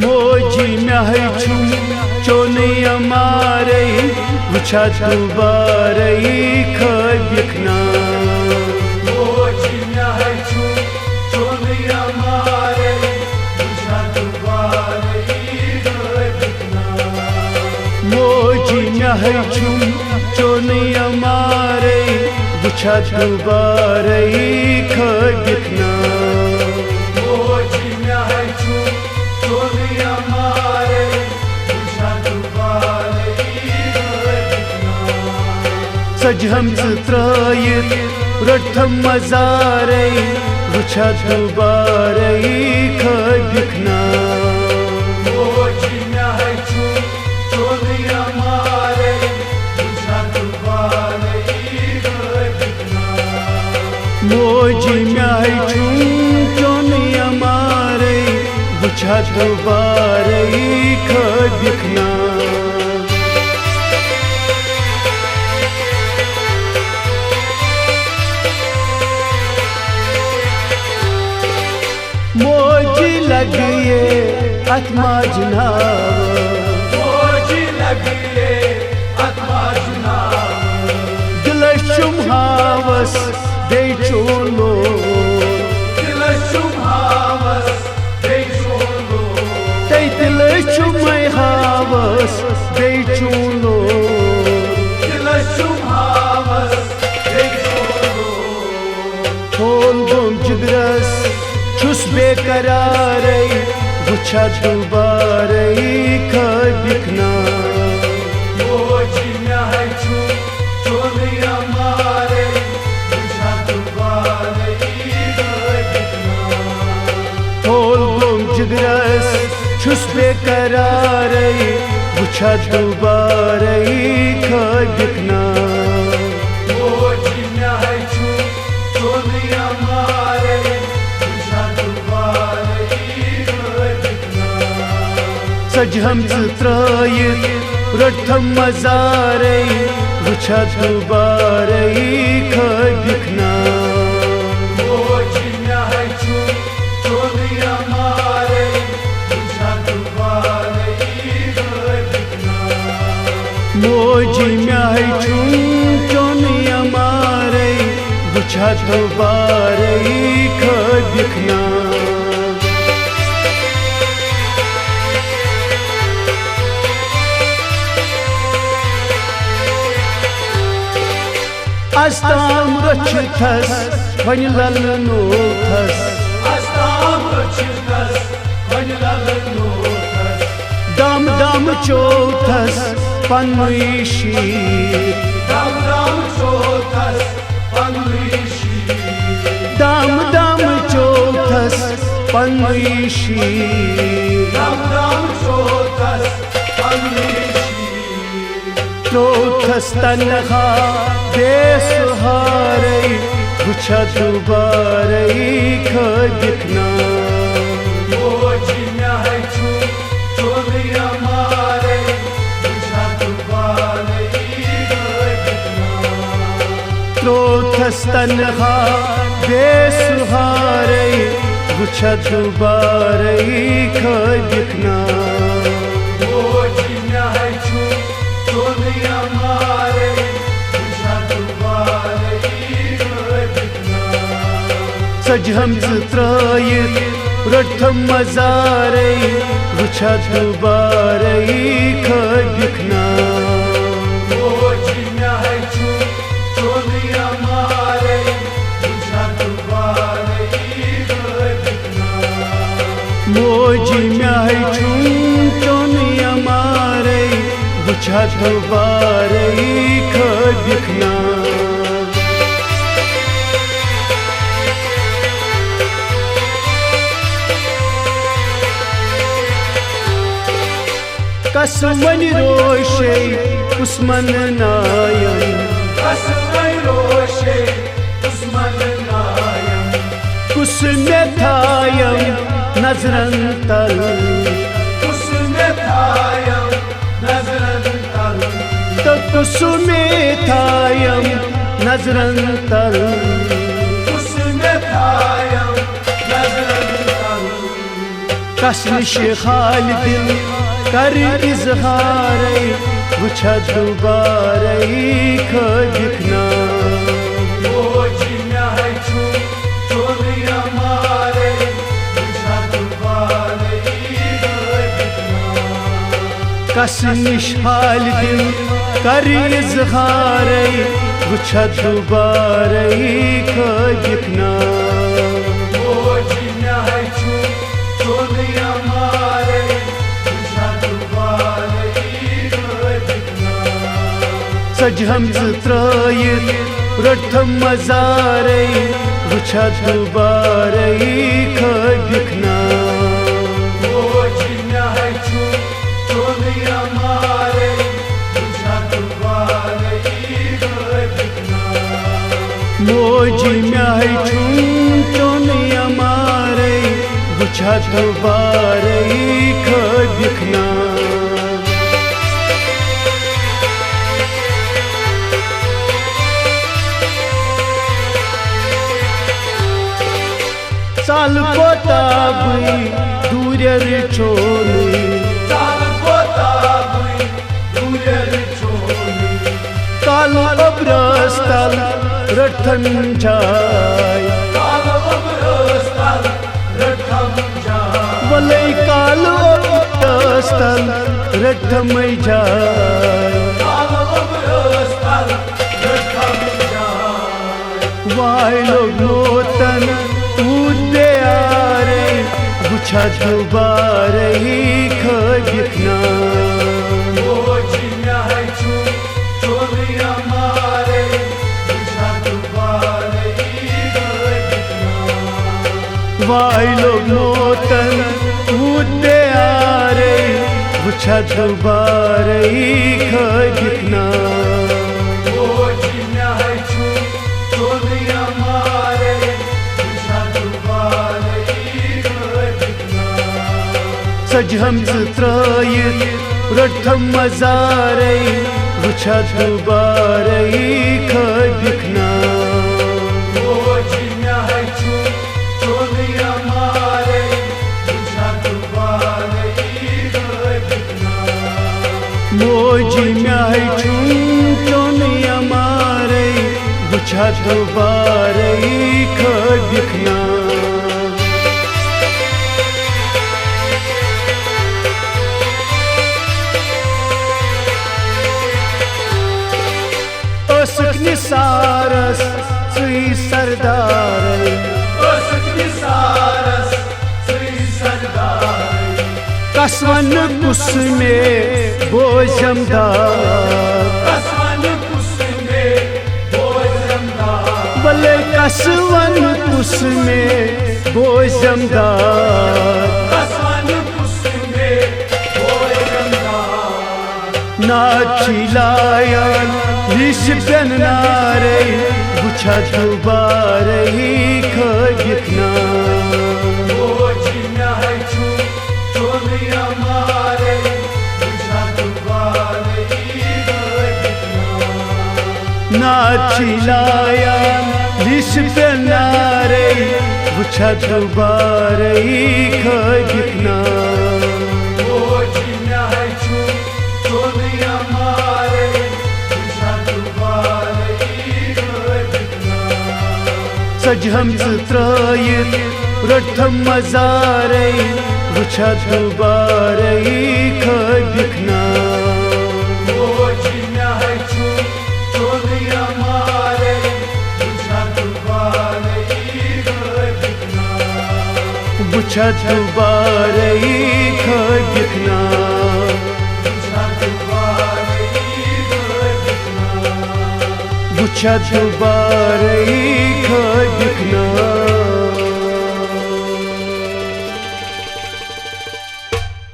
मोजी महचुम चोनिया मारे वुछा दुबारे खबिखना मोजी महचुम चोनिया मारे वुछा दुबारे खबिखना मोजी महचुम चोनिया मारे वुछा दुबारे खबिखना सजहम त्रायित रटम मजारे वुछा दुबारे खबिखना मोजी महचुम चोनिया मारे वुछा दुबारे खबिखना मोजी महचुम चोनिया मारे वुछा दुबारे खबिखना मोजी लगिए अत्मा जनाव मोजी लगिए अत्मा जनाव दिलशुम हावस दे चोलो दिलशुम हावस दे चोलो ते दिलशुम हावस दे चोलो दिलशुम हावस दे चोलो थोल गुम जिगरस छुस बेकरारे वुछा दुबारे खबिखना मोजी महचुम चोनिया मारे वुछा दुबारे खबिखना थोल गुम जिगरस छुस बेकरारे वुछा दुबारे खबिखना मोजी महचुम चोनिया मारे सजहम त्रायित रटम मजारे वुछा दुबारे खबिखना मोजी महचुम चोनिया मारे वुछा दुबारे खबिखना मोजी महचुम चोनिया मारे वुछा दुबारे खबिखना अस्ताम रचिथस वन ललनोथस अस्ताम रचिथस वन ललनोथस दम दम चोथस पन्नुइशी दम दम चोथस पन्नुइशी दम दम चोथस पन्नुइशी दम दम चोथस पन्नुइशी चोथस तन्हा बेसहारे वुछा दुबारे खबिखना मोजी महचुम चोनिया मारे वुछा दुबारे खबिखना चोथस तन्हा बेसहारे वुछा दुबारे खबिखना मोजी महचुम चोनिया मारे सजहम त्रायित रटम मजारे वुछा दुबारे खबिखना मोजी महचुम चोनिया मारे वुछा दुबारे खबिखना मोजी महचुम चोनिया मारे वुछा दुबारे खबिखना कसमन रोशे उस्मान नायम कसमन रोशे उस्मान नायम कुसमे थायम नजरन तल कुसमे थायम नजरन तल तो कुसमे थायम नजरन तल कुसमे थायम नजरन तल कस निश हाल दिल कर इजहार वुछा दुबारे खदिखना कस निश हाल दिल कर इजहार वुछा दुबारे खदिखना सज हम त्रयित रटम मजारे वुछा दुबारे खदिखना मोजी म्याह छुम चोन अमारे वुछा दुबारे खदिखना साल कोताबी दूर छोनी काल अब्रस्तल रठन जाय वले काल अब्रस्तल रठम जाय वाइलो नोतन उदे आरे वुछा दुबारे खदिखना वाइलो नोतन उदे आरे वुछा दुबारे खदिखना सज हम त्रयित रटम मजारे वुछा दुबारे खदिखना मोजी म्याह छुम चोन अमारे वुछा दुबारे खदिखना असक निसारस सुई सरदार कसवन कुस में बोजमदार बले कसवन कुस में बोजमदार ना चिलायन लिश बन नारे वुछा दुबारे खदिखना ना चिलायन लिश बन नारे वुछा दुबारे खदिखना सज हम त्रयित रटम मजारे वुछा दुबारे खदिखना वुछा दुबारे खदिखना वुछा दुबारे खदिखना।